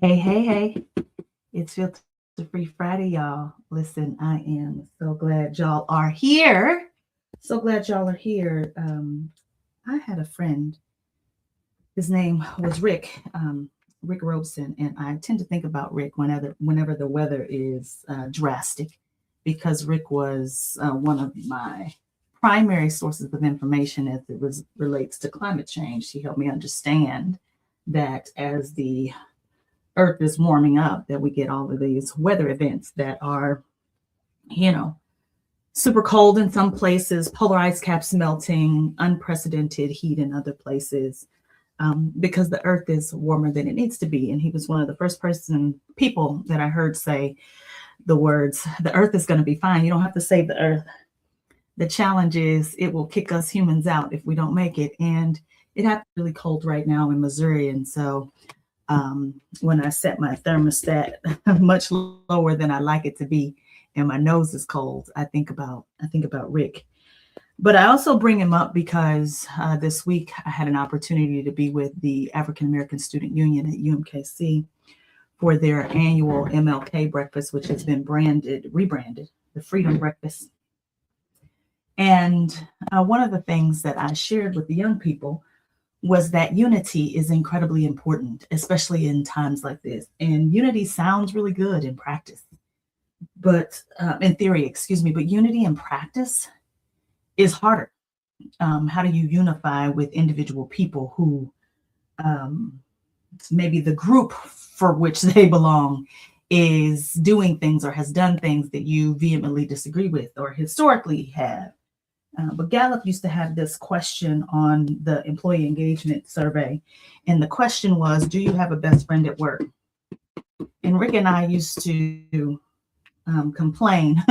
Hey, hey, hey. It's Filter Free Friday, y'all. Listen, I am so glad y'all are here. So glad y'all are here. I had a friend, his name was Rick, Rick Robson, and I tend to think about Rick whenever the weather is drastic because Rick was one of my primary sources of information as relates to climate change. He helped me understand that as the earth is warming up, that we get all of these weather events that are, you know, super cold in some places, polar ice caps melting, unprecedented heat in other places, because the earth is warmer than it needs to be. And he was one of the first people that I heard say the words, the earth is going to be fine. You don't have to save the earth. The challenge is it will kick us humans out if we don't make it. And it happens really cold right now in Missouri. And so when I set my thermostat much lower than I like it to be, and my nose is cold, I think about Rick. But I also bring him up because this week I had an opportunity to be with the African American Student Union at UMKC for their annual MLK breakfast, which has been rebranded, the Freedom Breakfast. And one of the things that I shared with the young people was that unity is incredibly important, especially in times like this. And unity sounds really good in practice, but in theory, excuse me, but unity in practice is harder. How do you unify with individual people who um, maybe the group for which they belong is doing things or has done things that you vehemently disagree with or historically have? But Gallup used to have this question on the employee engagement survey. And the question was, do you have a best friend at work? And Rick and I used to complain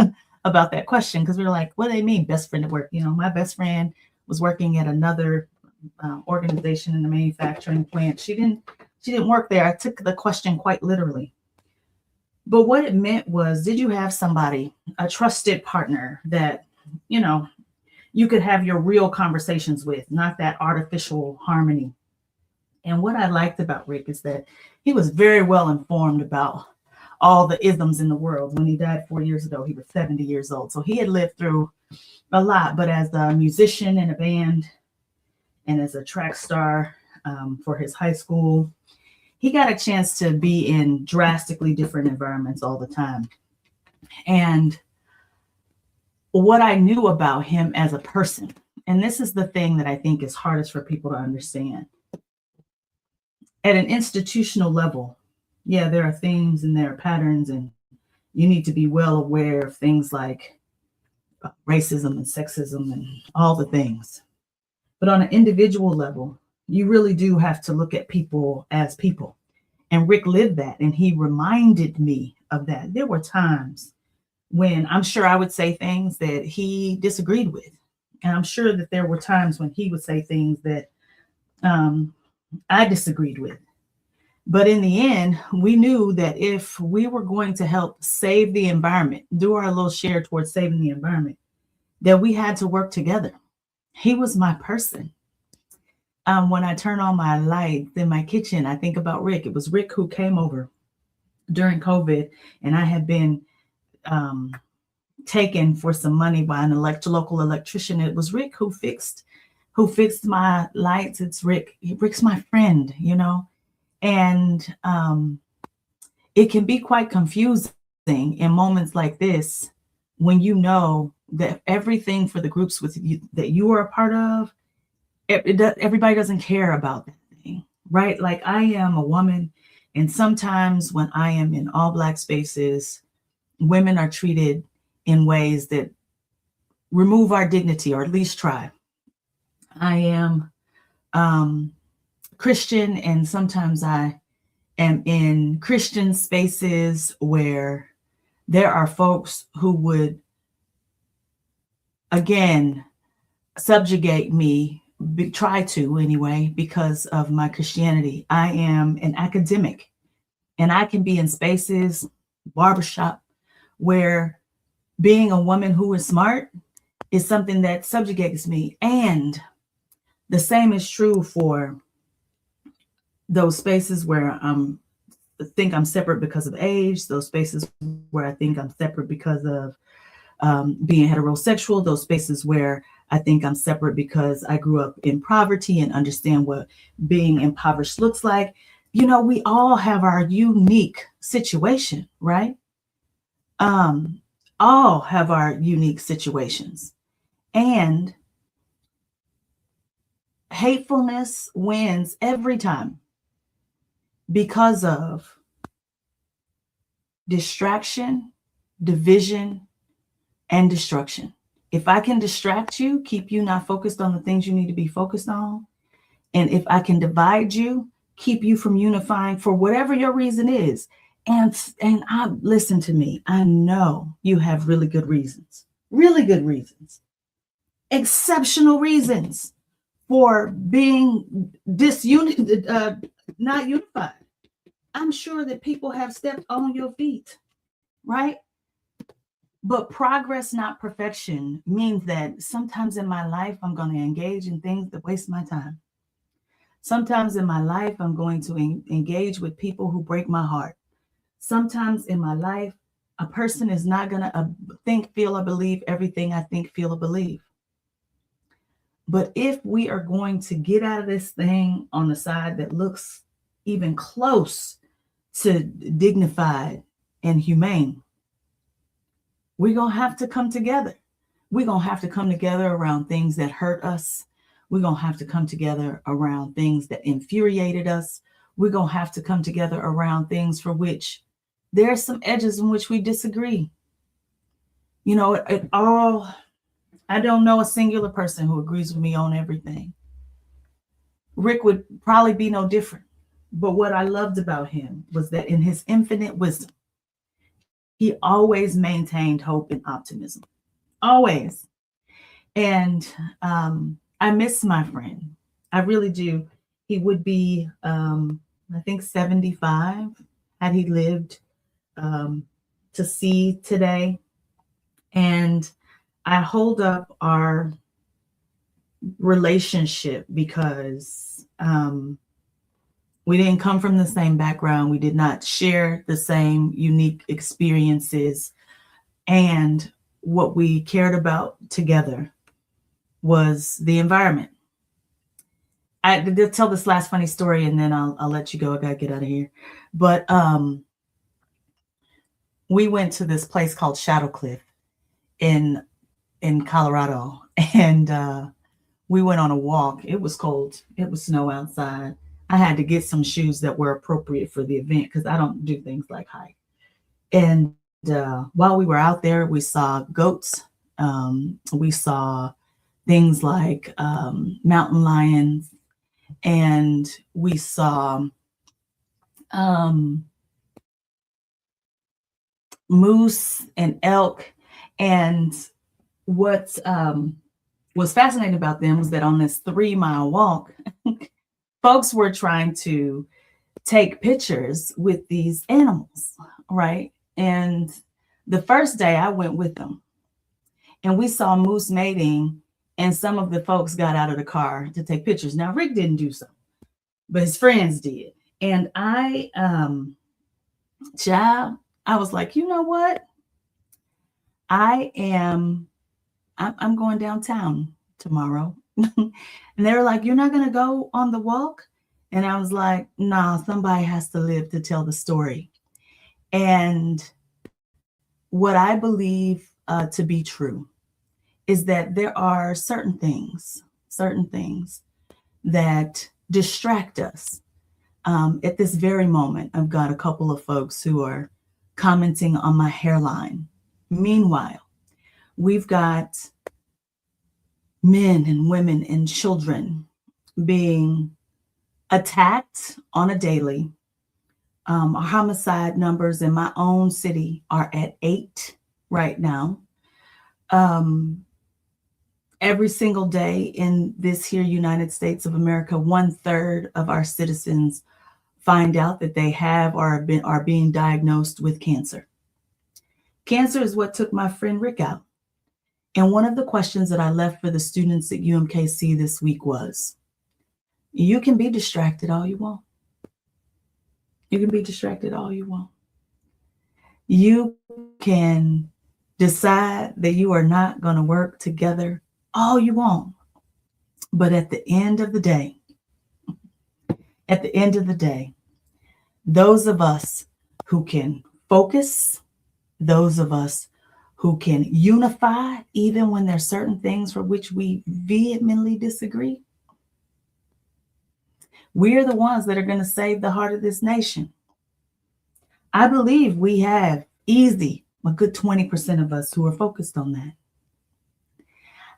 about that question because we were like, what do they mean, best friend at work? You know, my best friend was working at another organization in the manufacturing plant. She didn't work there. I took the question quite literally. But what it meant was, did you have somebody, a trusted partner that, you know, you could have your real conversations with, not that artificial harmony? And what I liked about Rick is that he was very well informed about all the isms in the world. When he died 4 years ago, he was 70 years old. So he had lived through a lot, but as a musician in a band and as a track star for his high school, he got a chance to be in drastically different environments all the time. And what I knew about him as a person, and this is the thing that I think is hardest for people to understand. At an institutional level, yeah, there are themes and there are patterns, and you need to be well aware of things like racism and sexism and all the things. But on an individual level, you really do have to look at people as people. And Rick lived that, and he reminded me of that. There were times when I'm sure I would say things that he disagreed with. And I'm sure that there were times when he would say things that I disagreed with. But in the end, we knew that if we were going to help save the environment, do our little share towards saving the environment, that we had to work together. He was my person. When I turn on my lights in my kitchen, I think about Rick. It was Rick who came over during COVID, and I had been taken for some money by an local electrician. It was Rick who fixed my lights. It's Rick. Rick's my friend, you know, and it can be quite confusing in moments like this when you know that everything for the groups with you that you are a part of, everybody doesn't care about that thing, right? Like, I am a woman, and sometimes when I am in all Black spaces, women are treated in ways that remove our dignity, or at least try. I am Christian, and sometimes I am in Christian spaces where there are folks who would, again, subjugate me, try to anyway, because of my Christianity. I am an academic, and I can be in spaces, barbershop, where being a woman who is smart is something that subjugates me. And the same is true for those spaces where I'm think I'm separate because of age, those spaces where I think I'm separate because of being heterosexual, those spaces where I think I'm separate because I grew up in poverty and understand what being impoverished looks like. We all have our unique situation, right? Um, all have our unique situations. And hatefulness wins every time because of distraction, division, and destruction. If I can distract you, keep you not focused on the things you need to be focused on, and if I can divide you, keep you from unifying for whatever your reason is. And I listen to me. I know you have really good reasons, exceptional reasons for being disunited, not unified. I'm sure that people have stepped on your feet, right? But progress, not perfection, means that sometimes in my life, I'm going to engage in things that waste my time. Sometimes in my life, I'm going to engage with people who break my heart. Sometimes in my life, a person is not going to think, feel, or believe everything I think, feel, or believe. But if we are going to get out of this thing on the side that looks even close to dignified and humane, we're going to have to come together. We're going to have to come together around things that hurt us. We're going to have to come together around things that infuriated us. We're going to have to come together around things for which there are some edges in which we disagree. I don't know a singular person who agrees with me on everything. Rick would probably be no different. But what I loved about him was that in his infinite wisdom, he always maintained hope and optimism. Always. And I miss my friend. I really do. He would be, I think, 75 had he lived to see today. And I hold up our relationship because we didn't come from the same background. We did not share the same unique experiences. And what we cared about together was the environment. I did tell this last funny story and then I'll let you go. I gotta get out of here. But we went to this place called Shadow Cliff in Colorado, and we went on a walk. It was cold. It was snow outside. I had to get some shoes that were appropriate for the event because I don't do things like hike. And while we were out there, we saw goats. We saw things like mountain lions, and we saw moose and elk. And what was fascinating about them was that on this 3-mile walk, folks were trying to take pictures with these animals, right? And the first day I went with them and we saw moose mating, and some of the folks got out of the car to take pictures. Now, Rick didn't do so, but his friends did. And I was like, you know what? I'm going downtown tomorrow. And they were like, you're not going to go on the walk? And I was like, nah, somebody has to live to tell the story. And what I believe to be true is that there are certain things that distract us. At this very moment, I've got a couple of folks who are commenting on my hairline. Meanwhile, we've got men and women and children being attacked on a daily. Our homicide numbers in my own city are at 8 right now. Every single day in this here United States of America, 1/3 of our citizens find out that they have or are being diagnosed with cancer. Cancer is what took my friend Rick out. And one of the questions that I left for the students at UMKC this week was, you can be distracted all you want. You can be distracted all you want. You can decide that you are not going to work together all you want. But at the end of the day, those of us who can focus, those of us who can unify, even when there's certain things for which we vehemently disagree, we're the ones that are going to save the heart of this nation. I believe we have a good 20% of us who are focused on that.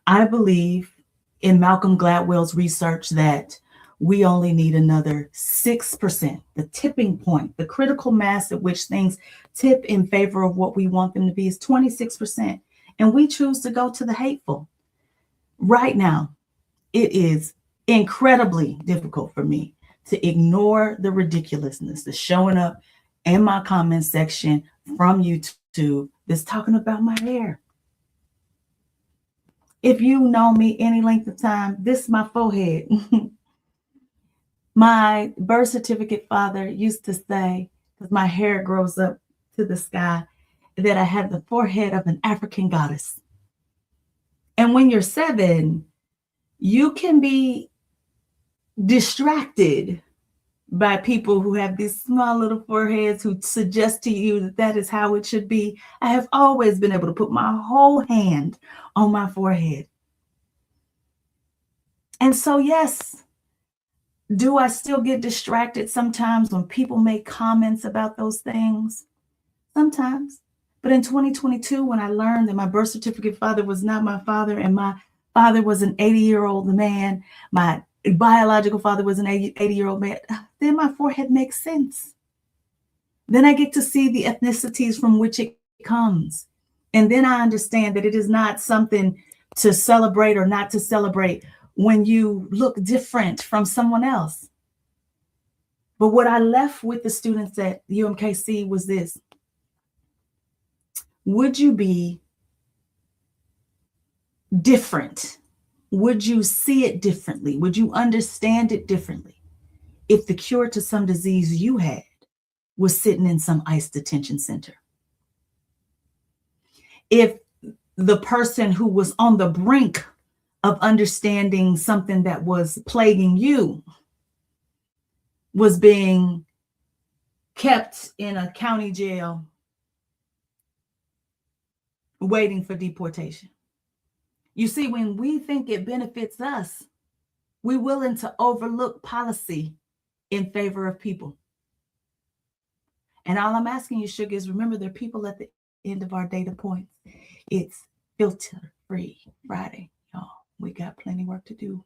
I believe in Malcolm Gladwell's research that we only need another 6%, the tipping point, the critical mass at which things tip in favor of what we want them to be is 26%. And we choose to go to the hateful. Right now, it is incredibly difficult for me to ignore the ridiculousness that's showing up in my comment section from YouTube that's talking about my hair. If you know me any length of time, this is my forehead. My birth certificate father used to say, because my hair grows up to the sky, that I have the forehead of an African goddess. And when you're 7, you can be distracted by people who have these small little foreheads who suggest to you that that is how it should be. I have always been able to put my whole hand on my forehead. And so, yes, do I still get distracted sometimes when people make comments about those things? Sometimes. But in 2022, when I learned that my birth certificate father was not my father and my father was an 80-year-old man, my biological father was an 80-year-old man, then my forehead makes sense. Then I get to see the ethnicities from which it comes. And then I understand that it is not something to celebrate or not to celebrate when you look different from someone else. But what I left with the students at UMKC was this. Would you be different? Would you see it differently? Would you understand it differently if the cure to some disease you had was sitting in some ICE detention center? If the person who was on the brink of understanding something that was plaguing you was being kept in a county jail waiting for deportation. You see, when we think it benefits us, we're willing to overlook policy in favor of people. And all I'm asking you, Sugar, is remember there are people at the end of our data points. It's filter-free Friday, y'all. We got plenty work to do.